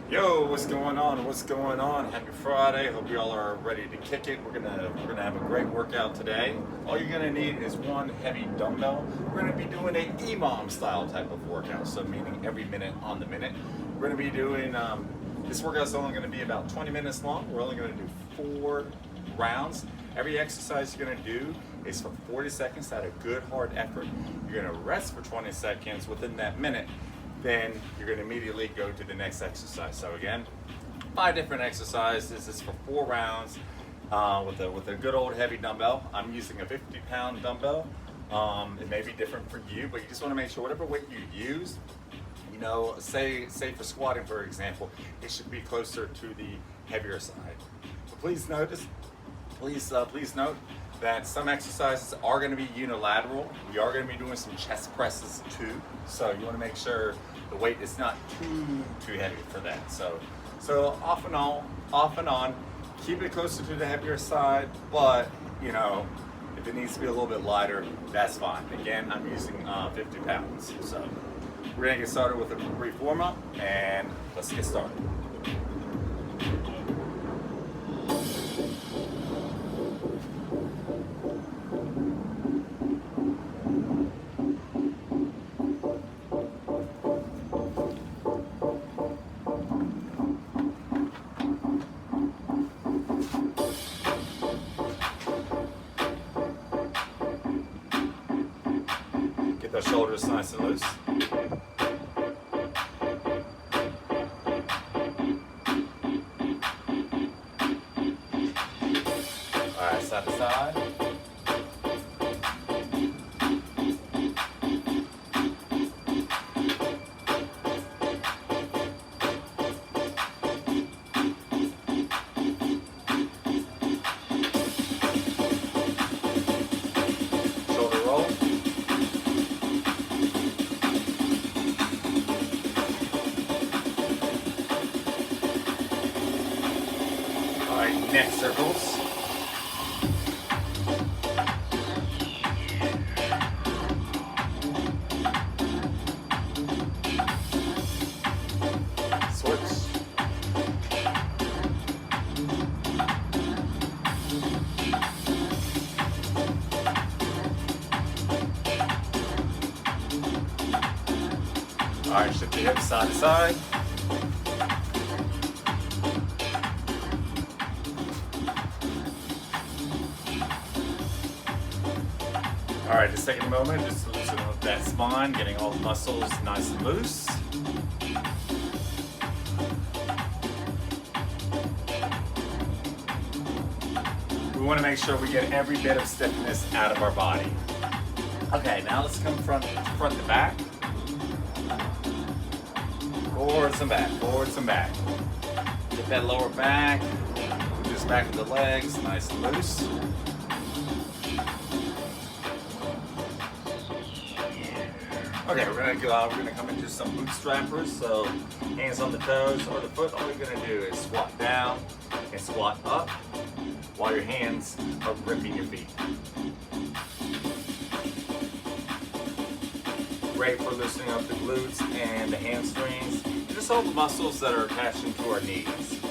Yo, what's going on? What's going on? Happy Friday. Hope you all are ready to kick it. We're gonna have a great workout today. All you're gonna need is one heavy dumbbell. We're gonna be doing a EMOM style type of workout, so meaning every minute on the minute. We're gonna be doing this workout's only gonna be about 20 minutes long. We're only gonna do 4 rounds. Every exercise you're gonna do is for 40 seconds at a good hard effort. You're gonna rest for 20 seconds within that minute. Then you're going to immediately go to the next exercise. So again, 5 different exercises. This is for 4 rounds with a good old heavy dumbbell. I'm using a 50-pound dumbbell. It may be different for you, but you just want to make sure whatever weight you use, you know, say for squatting, for example, it should be closer to the heavier side. So please note that some exercises are going to be unilateral. We are going to be doing some chest presses too. So you want to make sure the weight is not too heavy for that. So off and on, keep it closer to the heavier side, but you know, if it needs to be a little bit lighter, that's fine. Again, I'm using 50 pounds. So we're gonna get started with a brief warm up and let's get started. Get those shoulders nice and loose. All right, side to side. Shoulder roll. All right, neck circles. Switch. All right, shift the hips side to side. All right, just taking a moment, just to loosen up that spine, getting all the muscles nice and loose. We want to make sure we get every bit of stiffness out of our body. Okay, now let's come front to back. Forwards and back, forwards and back. Get that lower back, just back of the legs, nice and loose. Okay, we're gonna come into some bootstrappers. So hands on the toes or the foot. All you're gonna do is squat down and squat up while your hands are gripping your feet. Great for loosening up the glutes and the hamstrings. Just all the muscles that are attached to our knees.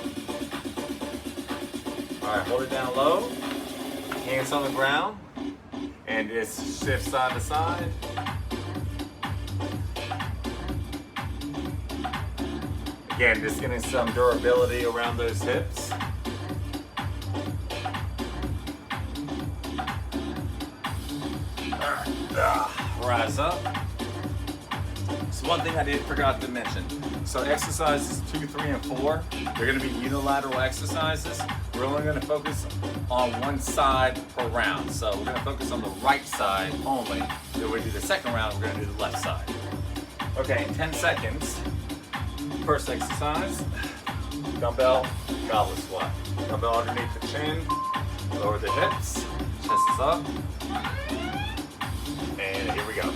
All right, hold it down low. Hands on the ground, and just shift side to side. Again, just getting some durability around those hips. Rise up. So one thing I forgot to mention. So exercises 2, 3, and 4, they're going to be unilateral exercises. We're only going to focus on one side per round. So we're going to focus on the right side only. Then we do the second round, we're going to do the left side. Okay, in 10 seconds. First exercise, dumbbell goblet squat. Dumbbell underneath the chin, lower the hips, chest is up, and here we go.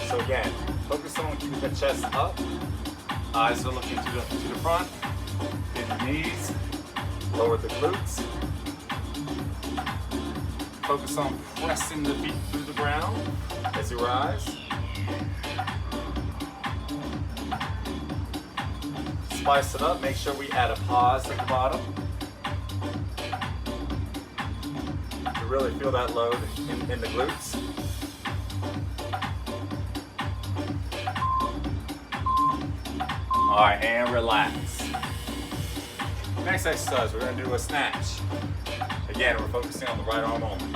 So again, focus on keeping the chest up, eyes are looking to the front, bend the knees, lower the glutes. Focus on pressing the feet through the ground as you rise. spice it up, make sure we add a pause at the bottom. To really feel that load in the glutes. All right, and relax. Next exercise, we're gonna do a snatch. Again, we're focusing on the right arm only.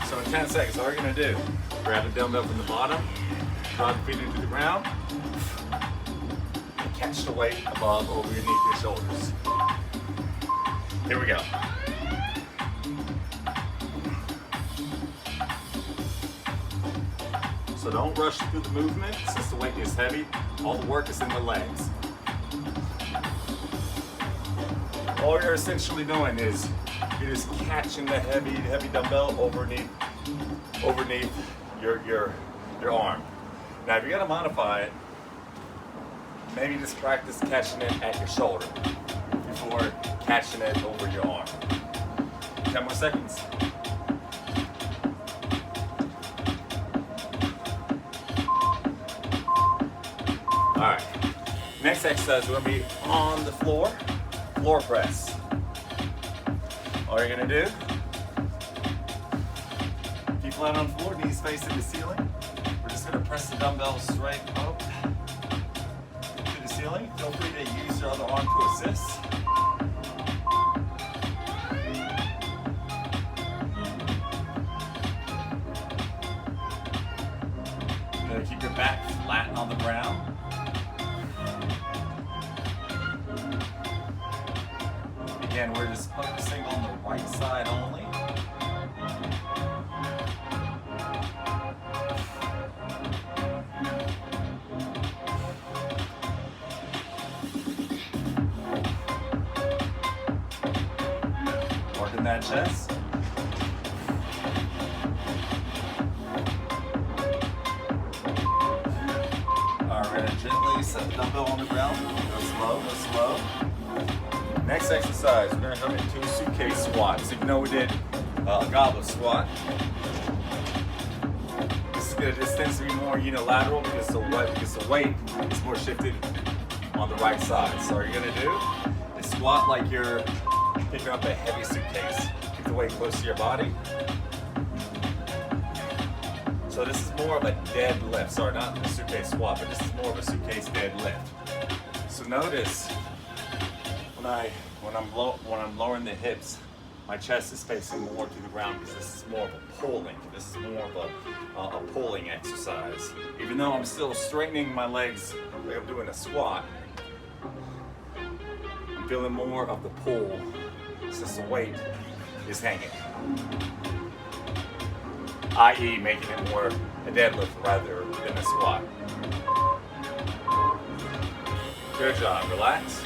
So in 10 seconds, all you're gonna do, grab a dumbbell from the bottom, draw the feet into the ground, and catch the weight above or underneath your shoulders. Here we go. So don't rush through the movement since the weight is heavy. All the work is in the legs. All you're essentially doing is you're just catching the heavy dumbbell underneath your arm. Now if you're gonna modify it, maybe just practice catching it at your shoulder before catching it over your arm. 10 more seconds. All right, next exercise, we're gonna be on the floor press. All you're gonna do, keep flat on the floor, knees facing the ceiling. We're just gonna press the dumbbell straight up to the ceiling. Feel free to use your other arm to assist. You're gonna keep your back flat on the ground. Again, we're just focusing on the right side only. Working that chest. All right, we're gonna gently set the dumbbell on the ground. Go slow, go slow. Next exercise, we're going to come into a suitcase squat. So you know we did a goblet squat. This tends to be more unilateral because the weight is more shifted on the right side. So all you're going to do is squat like you're picking up a heavy suitcase. Keep the weight close to your body. So this is more of a deadlift. Sorry, not a suitcase squat, but this is more of a suitcase deadlift. So notice when I'm lowering the hips, my chest is facing more to the ground because this is more of a pulling. This is more of a pulling exercise. Even though I'm still straightening my legs like I'm doing a squat, I'm feeling more of the pull since the weight is hanging. I.e. making it more a deadlift rather than a squat. Good job, relax.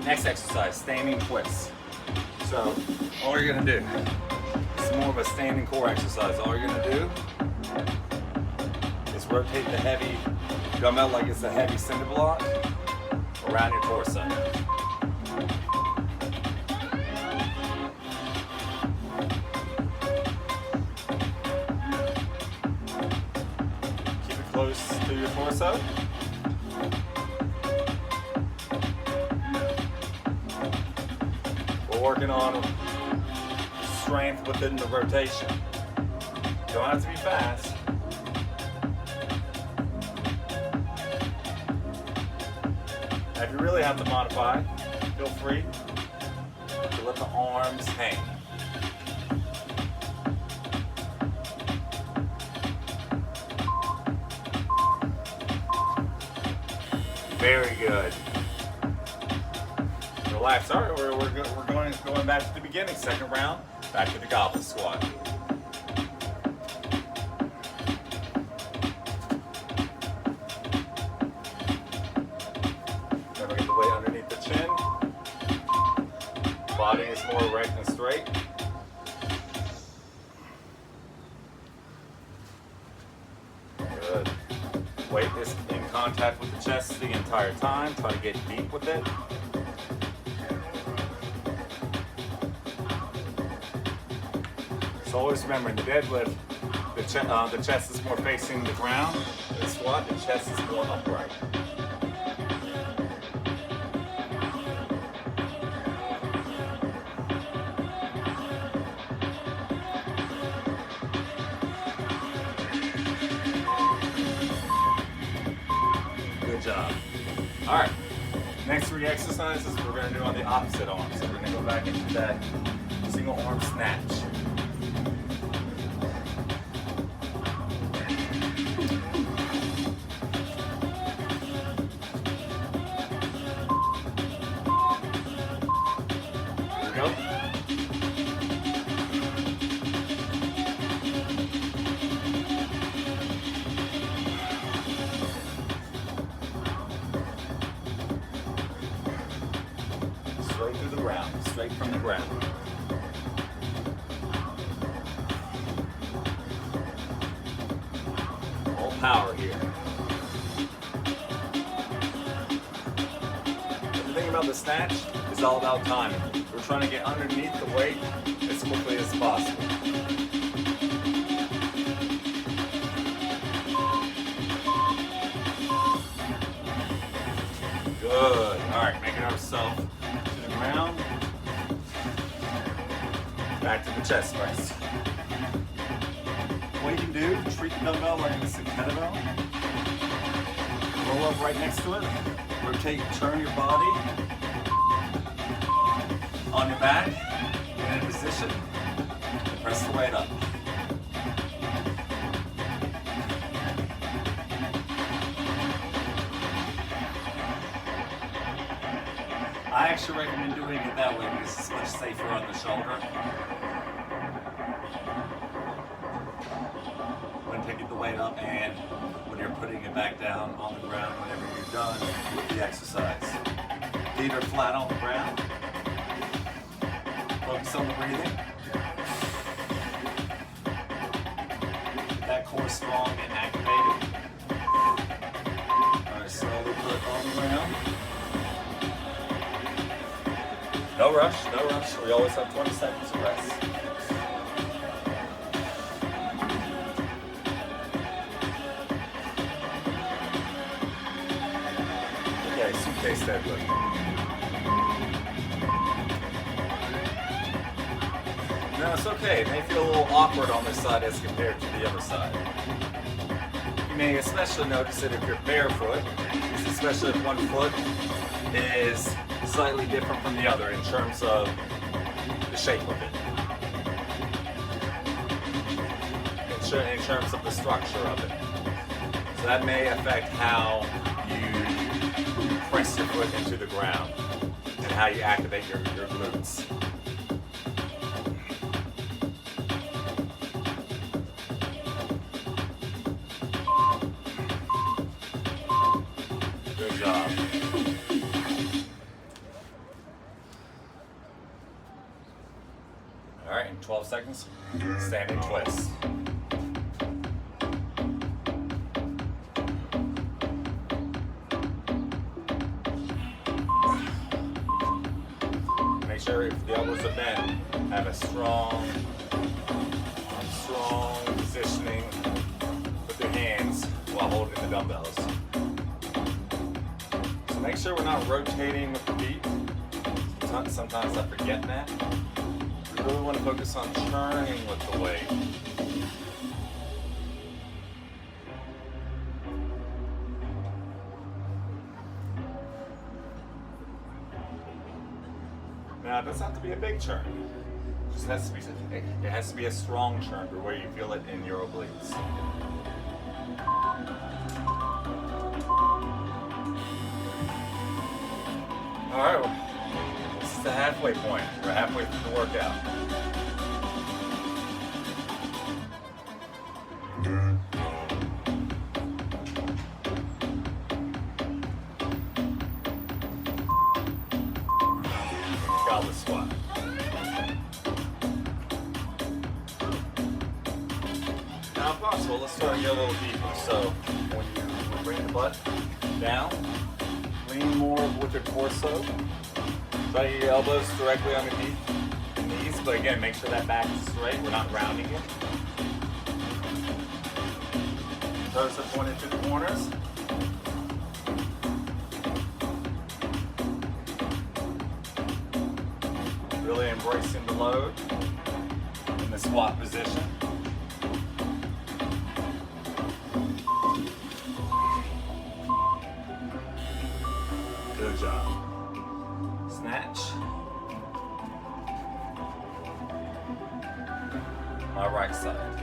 Next exercise, standing twists. So all you're gonna do, it's more of a standing core exercise. All you're gonna do is rotate the heavy dumbbell like it's a heavy cinder block around your torso. Keep it close to your torso. Working on strength within the rotation. Don't have to be fast. Now, if you really have to modify, feel free to let the arms hang. Very good. Relax. All right, we're going back to the beginning. Second round, back to the goblet squat. Never get the weight underneath the chin. Body is more erect and straight. Good. Weight is in contact with the chest the entire time. Try to get deep with it. So always remember in the deadlift, The chest is more facing the ground. The squat, the chest is more upright. Good job. All right. Next 3 exercises we're going to do on the opposite arm. So we're going to go back into that single arm snatch. Straight through the ground, straight from the ground. All power here. The thing about the snatch is all about timing. We're trying to get underneath the weight as quickly as possible. Good. All right, making ourselves to the ground. Back to the chest press. What you can do, treat the dumbbell like it's a kettlebell. Roll up right next to it. Rotate, turn your body on your back, get in a position, and press the weight up. I actually recommend doing it that way because it's much safer on the shoulder. When picking the weight up and when you're putting it back down on the ground whenever you're done with the exercise. Feet are flat on the ground. Focus on the breathing. Get that core strong and activated. All right, slowly put it on the ground. No rush, no rush. We always have 20 seconds of rest. Okay, suitcase deadlift. No, it's okay. It may feel a little awkward on this side as compared to the other side. You may especially notice it if you're barefoot, especially if one foot is slightly different from the other in terms of the shape of it. In terms of the structure of it. So that may affect how you press your foot into the ground and how you activate your glutes. Good job. All right, in 12 seconds, standing twist. Make sure if the elbows are bent, have a strong positioning with your hands while holding the dumbbells. So make sure we're not rotating with the feet. Sometimes I forget that. We really want to focus on turning with the weight. Now it doesn't have to be a big turn. It has to be a strong turn to where you feel it in your obliques. All right, well, this is the halfway point. We're halfway through the workout. Goblet squat. Now, if possible, let's start to get a little deeper. So, when you bring the butt down, lean more with your torso. Try to get your elbows directly underneath the knees, but again, make sure that back is straight. We're not rounding it. Toes are pointed to the corners. Really embracing the load in the squat position. Good job. Snatch. My right side.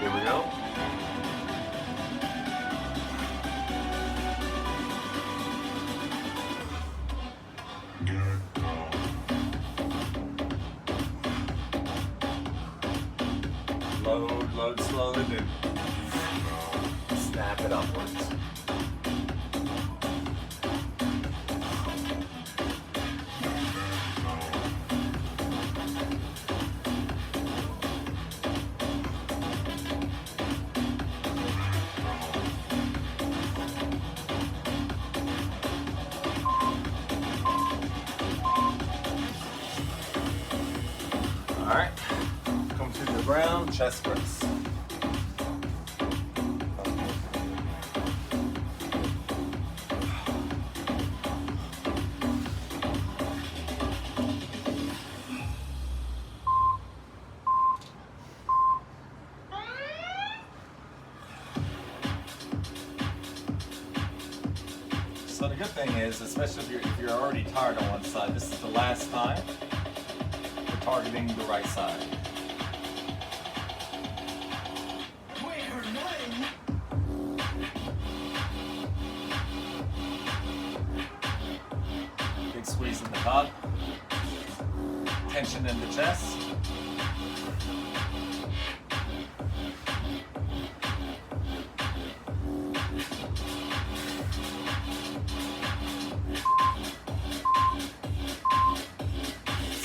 Here we go. Load slowly, then snap it upwards. All right, come to the ground, chest press. So the good thing is, especially if you're already tired on one side, this is the last time we're targeting the right side. Big squeeze in the top, tension in the chest.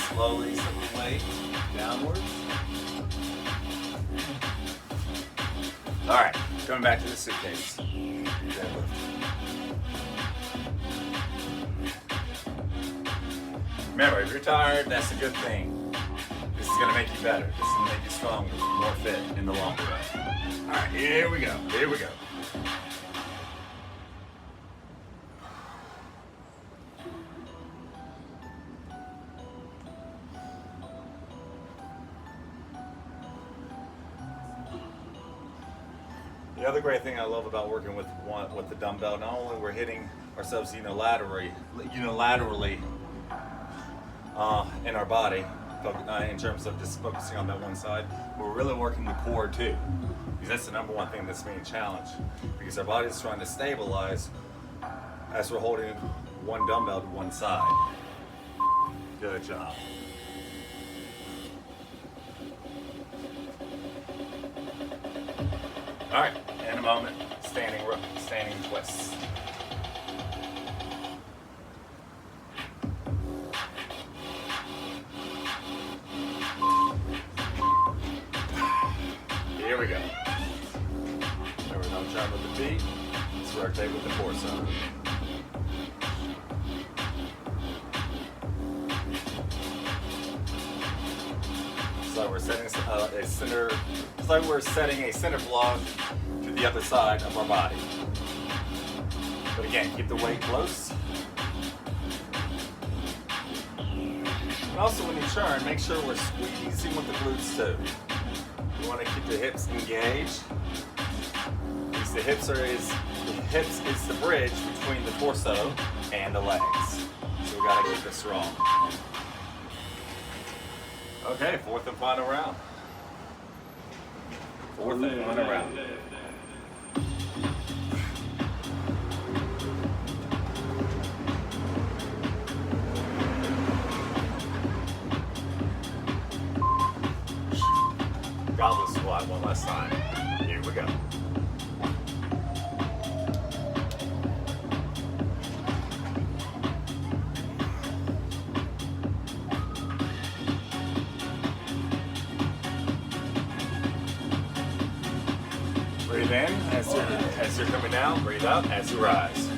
Slowly set the weight downwards. All right, going back to the suitcase. Deadlift. Remember, if you're tired, that's a good thing. This is gonna make you better. This is gonna make you stronger, more fit in the long run. All right, here we go, here we go. The other great thing I love about working with the dumbbell, not only we're hitting ourselves unilaterally in our body, in terms of just focusing on that one side, but we're really working the core too, because that's the number one thing that's being challenged, because our body is trying to stabilize as we're holding one dumbbell to one side. Good job. All right, in a moment, standing twists. Here we go. Remember, don't turn with the feet. Let's rotate with the torso. So we're setting a center. It's like we're setting a center block to the other side of our body. But again, keep the weight close. And also, when you turn, make sure we're squeezing with the glutes too. You want to keep the hips engaged, because the hips is the bridge between the torso and the legs. So we gotta keep it strong. Okay, fourth and final round. Fourth and final round. Goblet squat one last time. Here we go. Breathe in as you're coming down. Breathe out as you rise.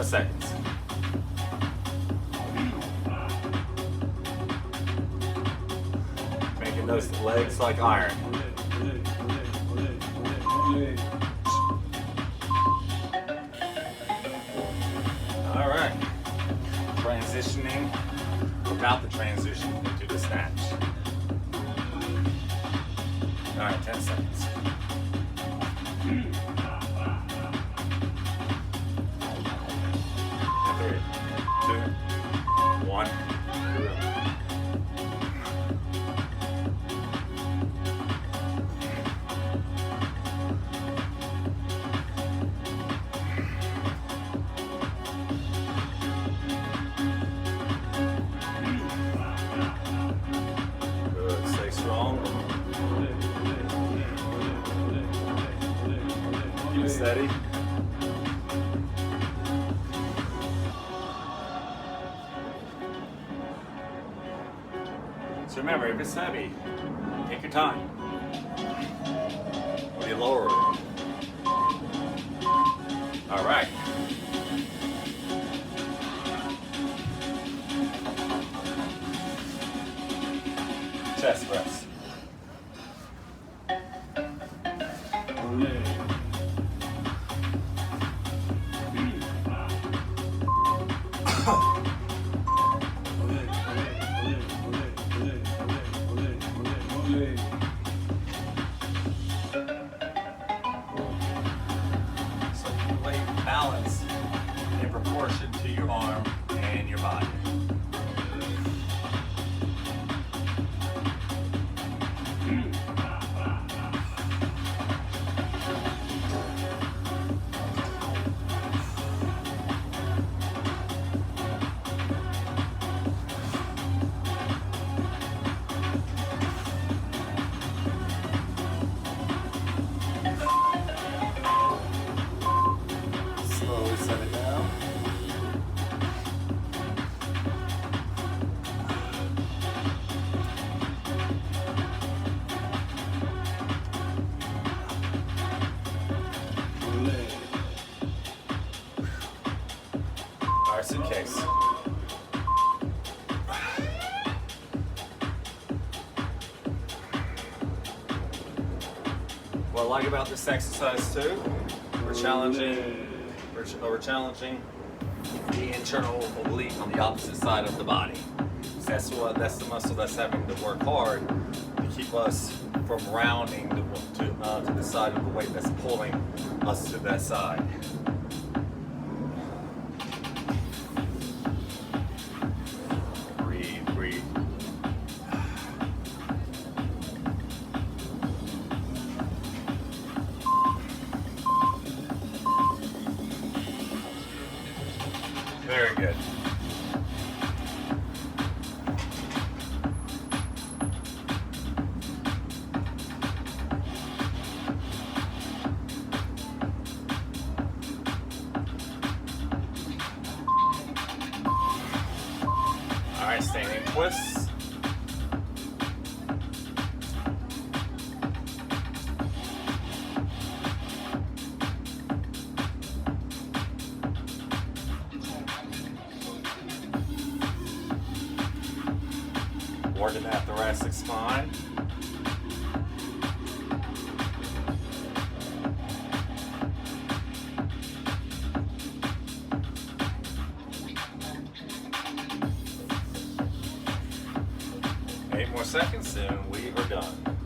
more seconds. Making those legs like iron. All right. Transitioning without the transition into the snatch. All right, 10 seconds. 3, 2, 1. Good, stay strong. Keep it steady. So remember, if it's heavy, take your time. Or you lower it. All right. Chest press. So you weight balance in proportion to your arm and your body. Slowly set it down. All right, suitcase. What I like about this exercise too, we're challenging the internal oblique on the opposite side of the body. So that's the muscle that's having to work hard to keep us from rounding to the side of the weight that's pulling us to that side. Breathe, breathe. Very good. All right, standing twists. Working that thoracic spine. Eight more seconds and we are done.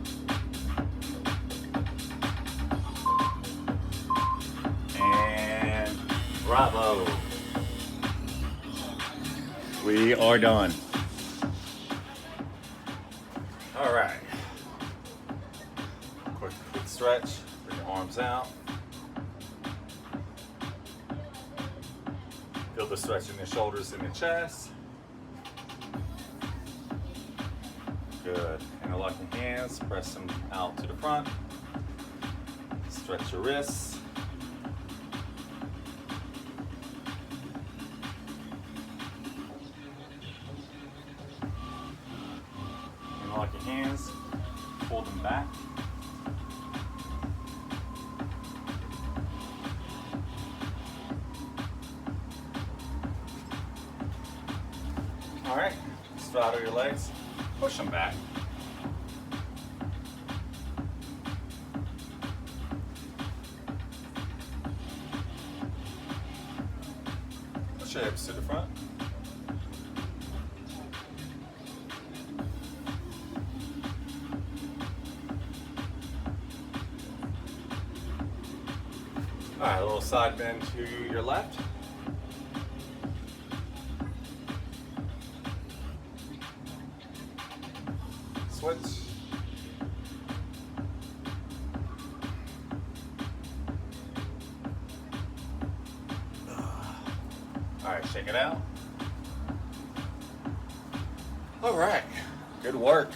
And bravo. We are done. All right. Quick stretch. Bring your arms out. Feel the stretch in the shoulders and the chest. Good. Interlocking hands. Press them out to the front. Stretch your wrists. Interlock your hands. Pull them back. right, straddle your legs, push them back. Push your hips to the front. All right, a little side bend to your left. Switch. All right, shake it out. All right, good work.